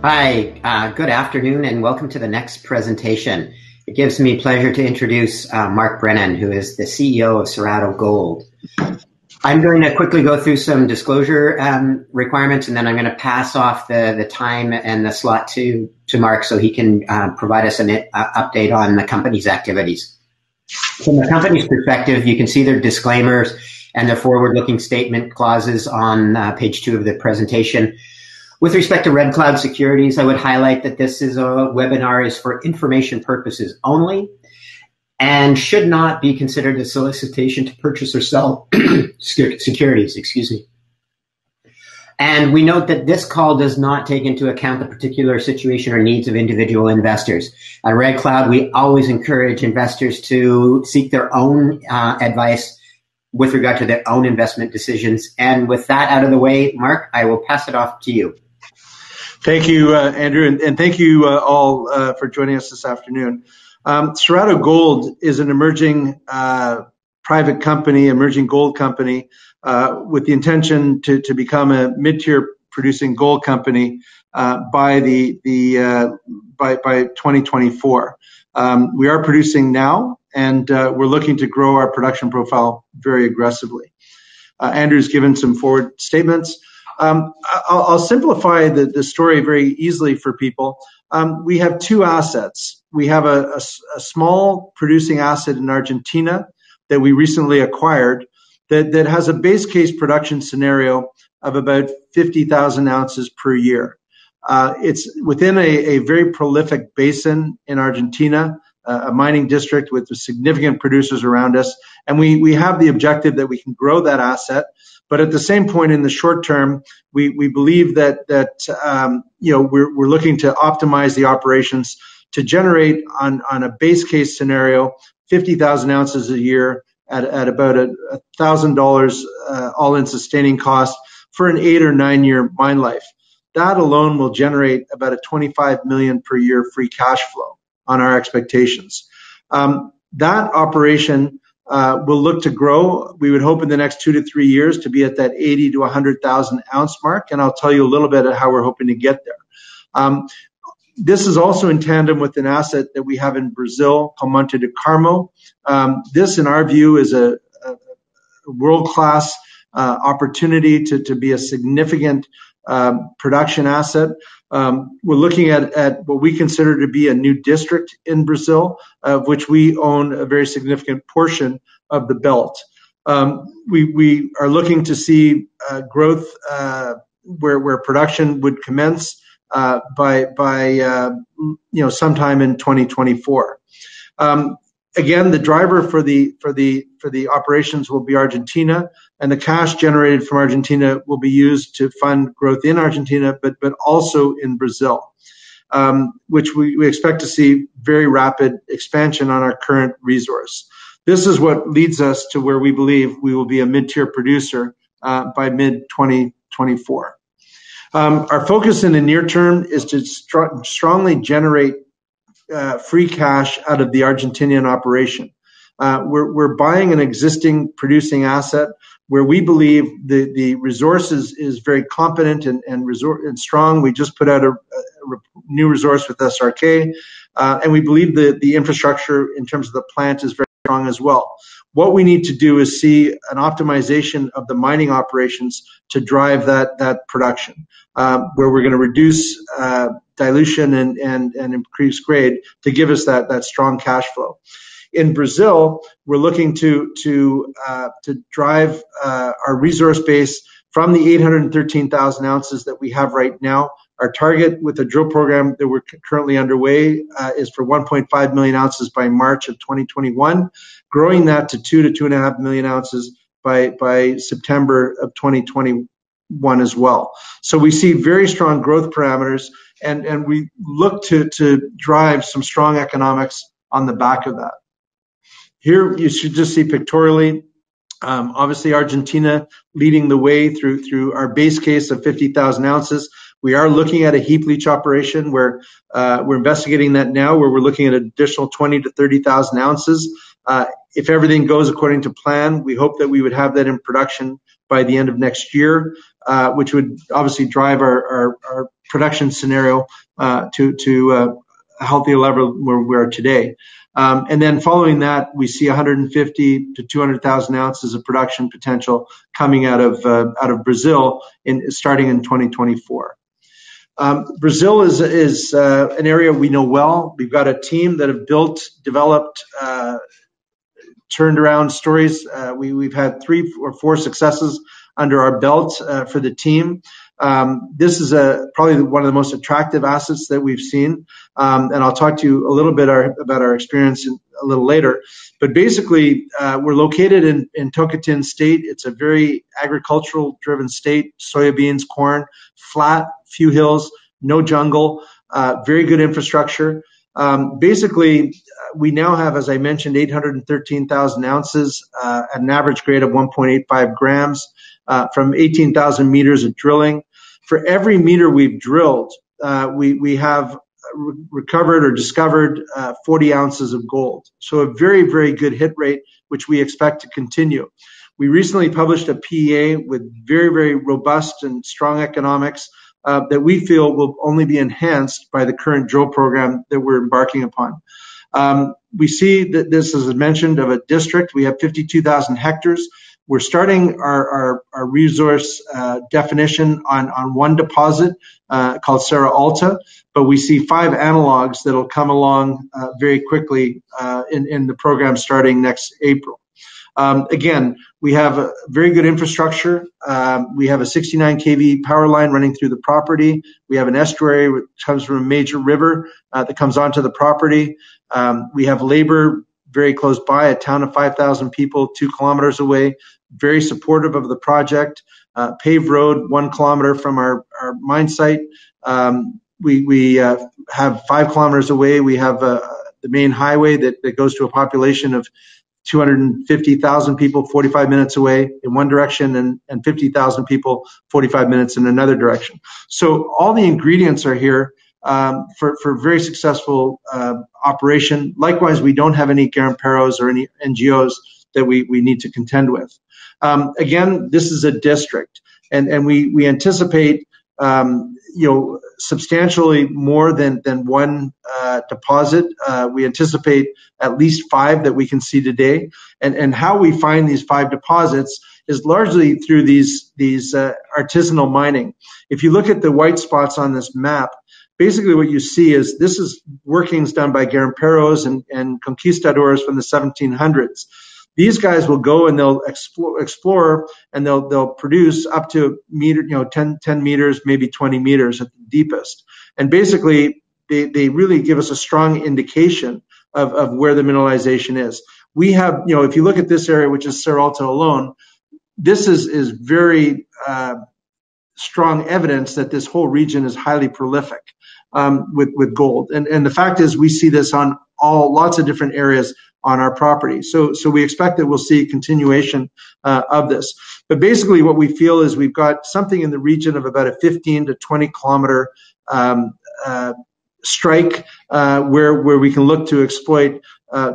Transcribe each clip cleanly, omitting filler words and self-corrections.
Hi, good afternoon, and welcome to the next presentation. It gives me pleasure to introduce Mark Brennan, who is the CEO of Cerrado Gold. I'm going to quickly go through some disclosure requirements, and then I'm going to pass off the time and the slot to Mark so he can provide us an update on the company's activities. From the company's perspective, you can see their disclaimers and their forward-looking statement clauses on page 2 of the presentation. With respect to Red Cloud Securities, I would highlight that this is a webinar is for information purposes only and should not be considered a solicitation to purchase or sell securities, And we note that this call does not take into account the particular situation or needs of individual investors. At Red Cloud, we always encourage investors to seek their own advice with regard to their own investment decisions. And with that out of the way, Mark, I will pass it off to you. Thank you, Andrew, and thank you all for joining us this afternoon. Cerrado Gold is an emerging private company, emerging gold company, with the intention to become a mid-tier producing gold company by 2024. We are producing now, and we're looking to grow our production profile very aggressively. Andrew's given some forward statements. I'll simplify the story very easily for people. We have two assets. We have a small producing asset in Argentina that we recently acquired that has a base case production scenario of about 50,000 ounces per year. It's within a very prolific basin in Argentina, a mining district with significant producers around us. And we have the objective that we can grow that asset. But at the same point, in the short term, we believe that we're looking to optimize the operations to generate on a base case scenario 50,000 ounces a year at about $1,000 all-in sustaining cost for an 8 or 9 year mine life. That alone will generate about a $25 million per year free cash flow on our expectations. That operation will look to grow. We would hope in the next 2 to 3 years to be at that 80 to 100,000 ounce mark, and I'll tell you a little bit of how we're hoping to get there. This is also in tandem with an asset that we have in Brazil called Monte do Carmo. This, in our view, is a world-class opportunity to be a significant production asset. We're looking at what we consider to be a new district in Brazil, of which we own a very significant portion of the belt. We are looking to see growth where production would commence by sometime in 2024. Again, the driver for the operations will be Argentina, and the cash generated from Argentina will be used to fund growth in Argentina, but also in Brazil, which we expect to see very rapid expansion on our current resource. This is what leads us to where we believe we will be a mid-tier producer by mid-2024. Our focus in the near term is to strongly generate free cash out of the Argentinian operation. We're buying an existing producing asset where we believe the resource is very competent and strong. We just put out a new resource with SRK, and we believe the infrastructure in terms of the plant is very strong as well. What we need to do is see an optimization of the mining operations to drive that production, where we're going to reduce dilution and increase grade to give us that strong cash flow. In Brazil, we're looking to drive our resource base from the 813,000 ounces that we have right now. Our target with the drill program that we're currently underway is for 1.5 million ounces by March of 2021, growing that to 2 to 2.5 million ounces by September of 2021 as well. So we see very strong growth parameters, and we look to drive some strong economics on the back of that. Here you should just see pictorially, obviously Argentina leading the way through our base case of 50,000 ounces. We are looking at a heap leach operation where we're investigating that now, where we're looking at an additional 20 to 30,000 ounces. If everything goes according to plan, we hope that we would have that in production by the end of next year. which would obviously drive our production scenario to a healthier level where we are today. And then following that, we see 150 to 200,000 ounces of production potential coming out of Brazil starting in 2024. Brazil is an area we know well. We've got a team that have developed, turned around stories. We've had 3 or 4 successes under our belt for the team. This is probably one of the most attractive assets that we've seen. And I'll talk to you a little bit about our experience a little later. But basically, we're located in Tocantins State. It's a very agricultural-driven state, soybeans, corn, flat, few hills, no jungle, very good infrastructure. Basically, we now have, as I mentioned, 813,000 ounces at an average grade of 1.85 grams from 18,000 meters of drilling. For every meter we've drilled, we have recovered or discovered 40 ounces of gold. So a very, very good hit rate, which we expect to continue. We recently published a PEA with very, very robust and strong economics that we feel will only be enhanced by the current drill program that we're embarking upon. We see that this is mentioned of a district. We have 52,000 hectares. We're starting our resource definition on one deposit called Serra Alta, but we see 5 analogs that will come along very quickly in the program starting next April. Again, we have a very good infrastructure. We have a 69 kV power line running through the property. We have an estuary which comes from a major river that comes onto the property. We have labor very close by, a town of 5,000 people, 2 kilometers away, very supportive of the project. Paved road, 1 kilometer from our mine site. We have 5 kilometers away. We have the main highway that goes to a population of 250,000 people 45 minutes away in one direction and 50,000 people 45 minutes in another direction. So all the ingredients are here for very successful operation. Likewise, we don't have any garamperos or any NGOs that we need to contend with. Again, this is a district, and we anticipate substantially more than one deposit. We anticipate at least 5 that we can see today. And how we find these 5 deposits is largely through these artisanal mining. If you look at the white spots on this map, basically what you see is this is workings done by garamperos and conquistadors from the 1700s. These guys will go and they'll explore and they'll produce up to 10 meters, maybe 20 meters at the deepest. And basically, they really give us a strong indication of where the mineralization is. We have, if you look at this area, which is Serra Alta alone, this is very strong evidence that this whole region is highly prolific with gold. And the fact is, we see this on lots of different areas on our property. So we expect that we'll see continuation of this. But basically what we feel is we've got something in the region of about a 15 to 20 kilometer strike where we can look to exploit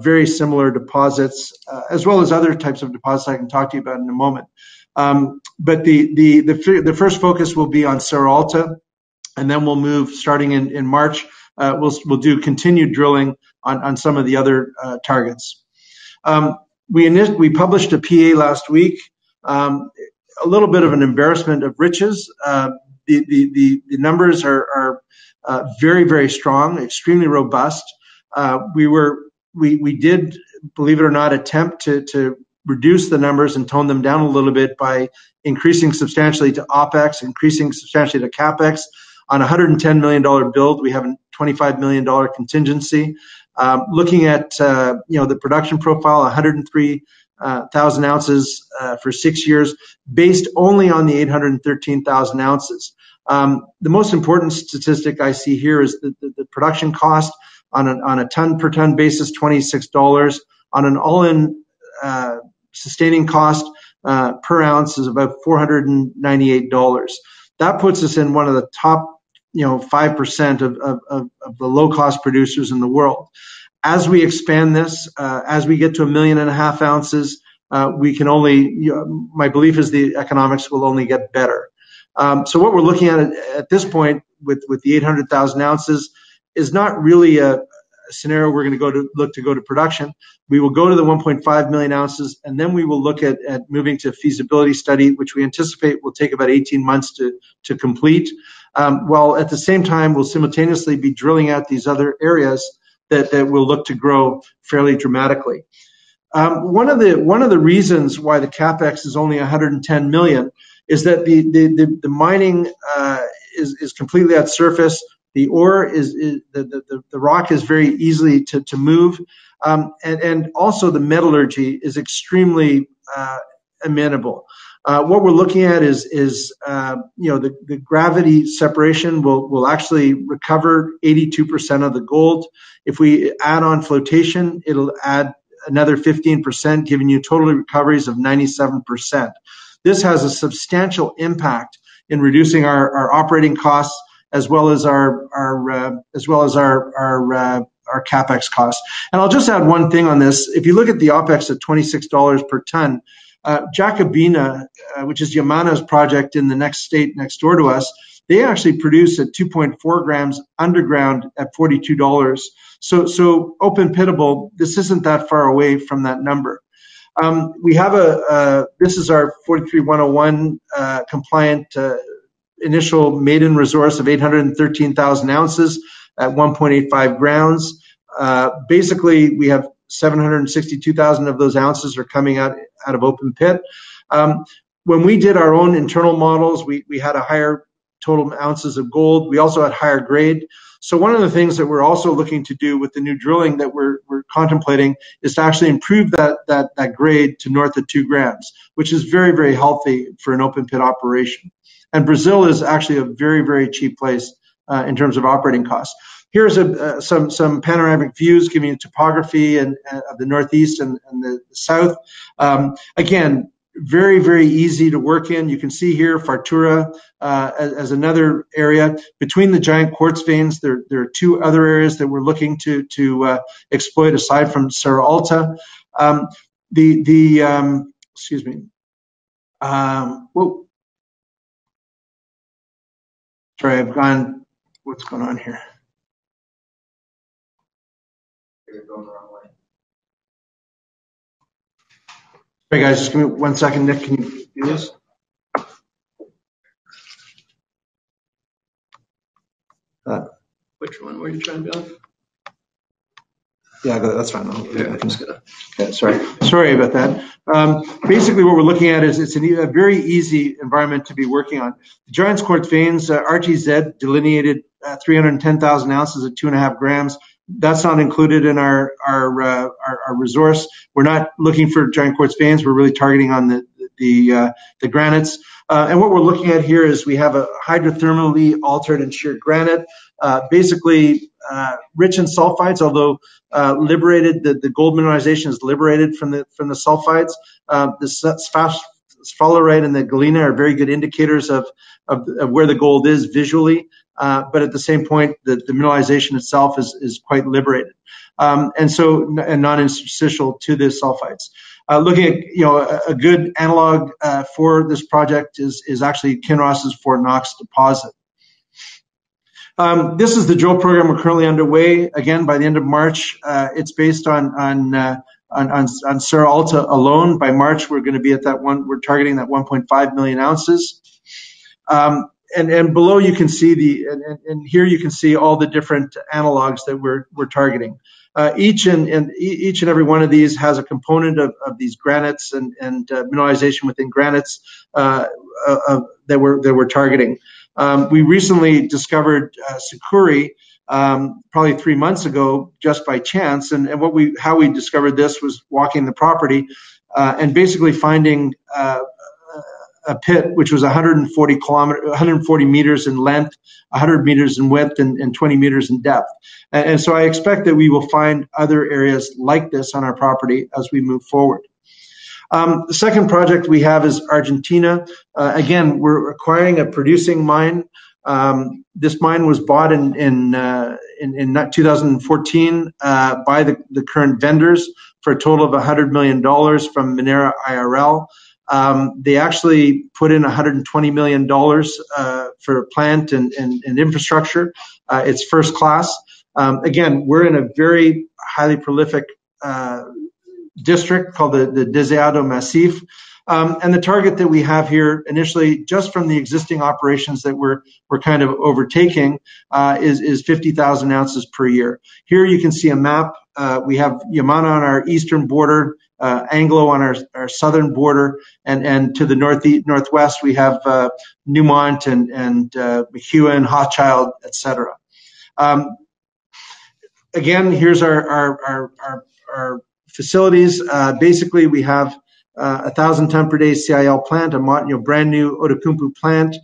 very similar deposits, as well as other types of deposits I can talk to you about in a moment. But the first focus will be on Serra Alta, and then we'll move starting in March. We'll do continued drilling on some of the other targets. We published a PA last week, a little bit of an embarrassment of riches. The numbers are very, very strong, extremely robust. We did, believe it or not, attempt to reduce the numbers and tone them down a little bit by increasing substantially to OPEX, increasing substantially to CAPEX. On a $110 million build, we have a $25 million contingency. Looking at the production profile, 103,000 ounces for 6 years, based only on the 813,000 ounces. The most important statistic I see here is the production cost on a ton per ton basis, $26. On an all-in sustaining cost per ounce is about $498. That puts us in one of the top 5% of the low-cost producers in the world. As we expand this, as we get to 1.5 million ounces, we can only, my belief is the economics will only get better. So what we're looking at this point with the 800,000 ounces is not really a scenario we're going to look to go to production. We will go to the 1.5 million ounces, and then we will look at moving to a feasibility study, which we anticipate will take about 18 months to complete. While at the same time, we'll simultaneously be drilling out these other areas that will look to grow fairly dramatically. One of the reasons why the capex is only 110 million is that the mining is completely at surface. The ore the rock is very easily to move, and also the metallurgy is extremely amenable. What we're looking at is the gravity separation will actually recover 82% of the gold. If we add on flotation, it'll add another 15%, giving you total recoveries of 97%. This has a substantial impact in reducing our operating costs, as well as our capex costs. And I'll just add one thing on this. If you look at the OPEX at $26 per ton, Jacobina, which is Yamana's project in the next state next door to us, they actually produce at 2.4 grams underground at $42. So open pitable, this isn't that far away from that number. We have this is our 43101 compliant initial maiden resource of 813,000 ounces at 1.85 grams. Basically, we have 762,000 of those ounces are coming out of open pit. When we did our own internal models, we had a higher total ounces of gold. We also had higher grade. So one of the things that we're also looking to do with the new drilling that we're contemplating is to actually improve that grade to north of 2 grams, which is very, very healthy for an open pit operation. And Brazil is actually a very, very cheap place in terms of operating costs. Here's some panoramic views giving you topography of the northeast and the south. Again, very, very easy to work in. You can see here Fartura as another area. Between the giant quartz veins, there are two other areas that we're looking to exploit aside from Serra Alta. Excuse me. Whoa. Sorry, I've gone. What's going on here? You're going the wrong way. Sorry, guys, just give me 1 second. Nick, can you do this? Which one were you trying to build? Yeah, that's fine. Okay, sorry about that. Basically, what we're looking at is it's a very easy environment to be working on. The giant quartz veins, RGZ delineated 310,000 ounces at 2.5 grams. That's not included in our resource. We're not looking for giant quartz veins. We're really targeting on the granites. And what we're looking at here is we have a hydrothermally altered and sheared granite, basically rich in sulfides, although liberated. The gold mineralization is liberated from the sulfides. The sphalerite and the galena are very good indicators of where the gold is visually. But at the same point, the mineralization itself is quite liberated, and non-interstitial to the sulfides. Looking at a good analog for this project is actually Kinross's Fort Knox deposit. This is the drill program we're currently underway. Again, by the end of March, it's based on Serra Alta alone. By March, we're going to be at that one. We're targeting that 1.5 million ounces. And below you can see and here you can see all the different analogs that we're targeting. Each and every one of these has a component of these granites and mineralization within granites that we're targeting. We recently discovered Sukuri probably 3 months ago just by chance, and how we discovered this was walking the property and basically finding a pit which was 140 meters in length, 100 meters in width, and 20 meters in depth. And so I expect that we will find other areas like this on our property as we move forward. The second project we have is Argentina. Again, we're acquiring a producing mine. This mine was bought in 2014 by the current vendors for a total of $100 million from Minera IRL. They actually put in $120 million for plant and infrastructure. It's first class. Again, we're in a very highly prolific district called the Cerrado Massif. And the target that we have here initially, just from the existing operations that we're kind of overtaking, is 50,000 ounces per year. Here you can see a map. We have Yamana on our eastern border, Anglo on our southern border, and to the northwest we have Newmont and McEwen, Hochschild, etc. Again, here's our facilities. Basically, we have 1,000 ton per day CIL plant, a brand new Outokumpu plant.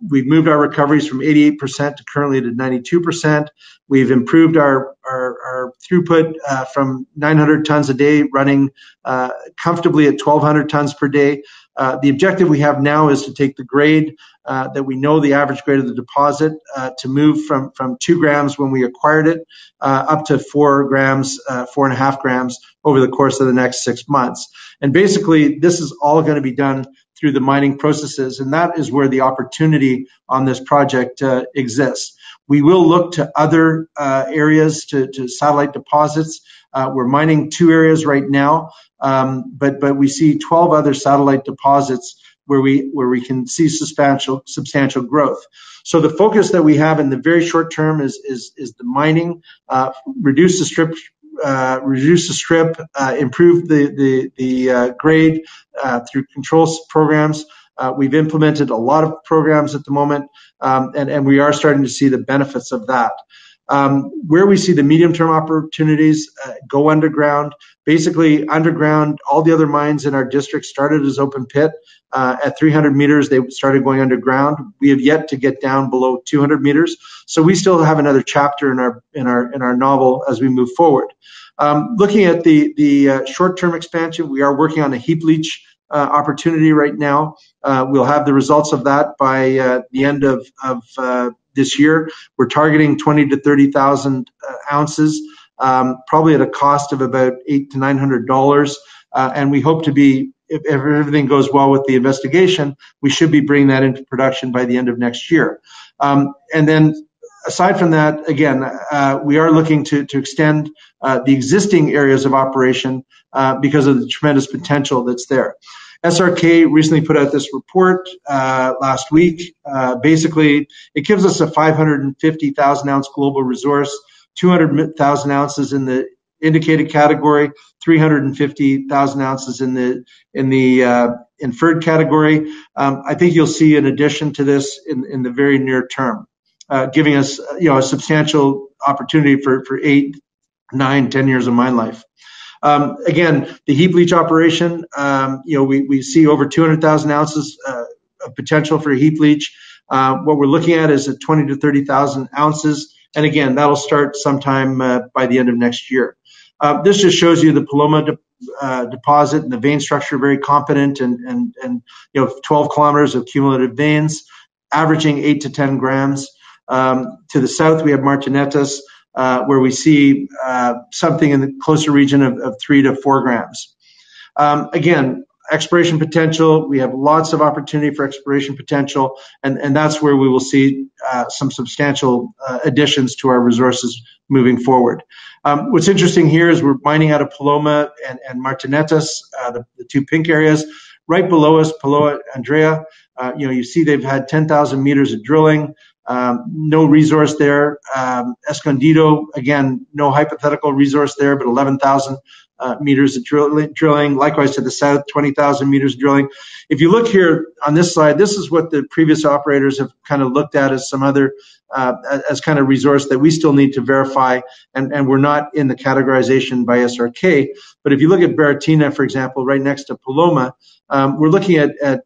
We've moved our recoveries from 88% to currently to 92%. We've improved our throughput from 900 tons a day, running comfortably at 1,200 tons per day. The objective we have now is to take the grade that we know the average grade of the deposit to move from 2 grams when we acquired it up to 4 grams, 4.5 grams over the course of the next 6 months. And basically, this is all going to be done through the mining processes, and that is where the opportunity on this project exists. We will look to other areas, to satellite deposits. We're mining 2 areas right now, but we see 12 other satellite deposits where we can see substantial growth. So the focus that we have in the very short term is the mining, reduce the strip, improve the grade through control programs. We've implemented a lot of programs at the moment, and we are starting to see the benefits of that. Where we see the medium-term opportunities, go underground. Basically, underground, all the other mines in our district started as open pit. At 300 meters, they started going underground. We have yet to get down below 200 meters, so we still have another chapter in our novel as we move forward. Looking at the short-term expansion, we are working on a heap leach opportunity right now. We'll have the results of that by the end of this year. We're targeting 20 to 30,000 ounces, probably at a cost of about $800 to $900. And we hope to be, if everything goes well with the investigation, we should be bringing that into production by the end of next year. And then aside from that, again, we are looking to extend the existing areas of operation because of the tremendous potential that's there. SRK recently put out this report last week. Basically, it gives us a 550,000 ounce global resource, 200,000 ounces in the indicated category, 350,000 ounces in the inferred category. I think you'll see an addition to this in the very near term, giving us a substantial opportunity for 8, 9, 10 years of mine life. Again, the heap leach operation, we see over 200,000 ounces of potential for a heap leach. What we're looking at is at 20 to 30,000 ounces. And again, that'll start sometime by the end of next year. This just shows you the Paloma deposit and the vein structure, very competent, and 12 kilometers of cumulative veins, averaging 8 to 10 grams. To the south, we have Martinetas, where we see something in the closer region of 3 to 4 grams. Again, exploration potential, we have lots of opportunity for exploration potential, and that's where we will see some substantial additions to our resources moving forward. What's interesting here is we're mining out of Paloma and Martinetas, the 2 pink areas. Right below us, Paloma Andrea, you see they've had 10,000 meters of drilling. No resource there. Escondido, again, no hypothetical resource there, but 11,000 meters of drilling. Likewise to the south, 20,000 meters of drilling. If you look here on this slide, this is what the previous operators have kind of looked at as some other, as kind of resource that we still need to verify, and we're not in the categorization by SRK. But if you look at Baratina, for example, right next to Paloma, we're looking at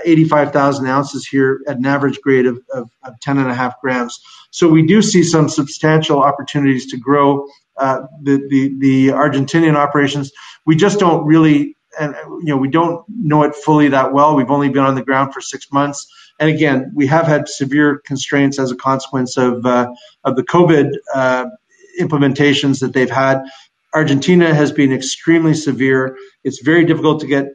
85,000 ounces here at an average grade of 10.5 grams. So we do see some substantial opportunities to grow the Argentinian operations. We just don't really, we don't know it fully that well. We've only been on the ground for 6 months. And again, we have had severe constraints as a consequence of the COVID implementations that they've had. Argentina has been extremely severe. It's very difficult to get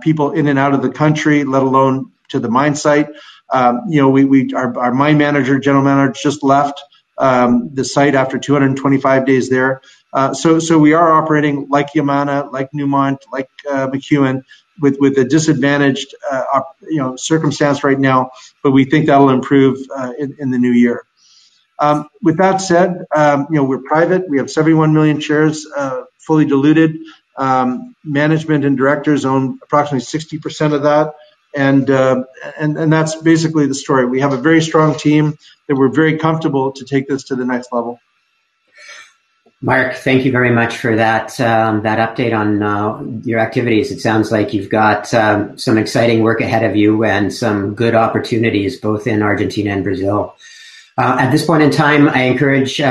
people in and out of the country, let alone to the mine site. Our mine manager, general manager, just left the site after 225 days there. So we are operating like Yamana, like Newmont, like McEwen, with a disadvantaged circumstance right now, but we think that'll improve in the new year. With that said, we're private. We have 71 million shares, fully diluted. Management and directors own approximately 60% of that, and that's basically the story. We have a very strong team that we're very comfortable to take this to the next level. Mark, thank you very much for that update on your activities. It sounds like you've got some exciting work ahead of you and some good opportunities both in Argentina and Brazil. At this point in time, I encourage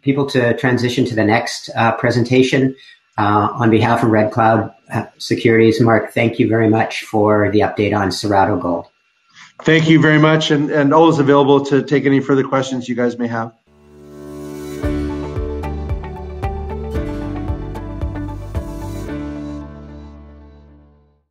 people to transition to the next presentation. On behalf of Red Cloud Securities, Mark, thank you very much for the update on Cerrado Gold. Thank you very much, and always available to take any further questions you guys may have.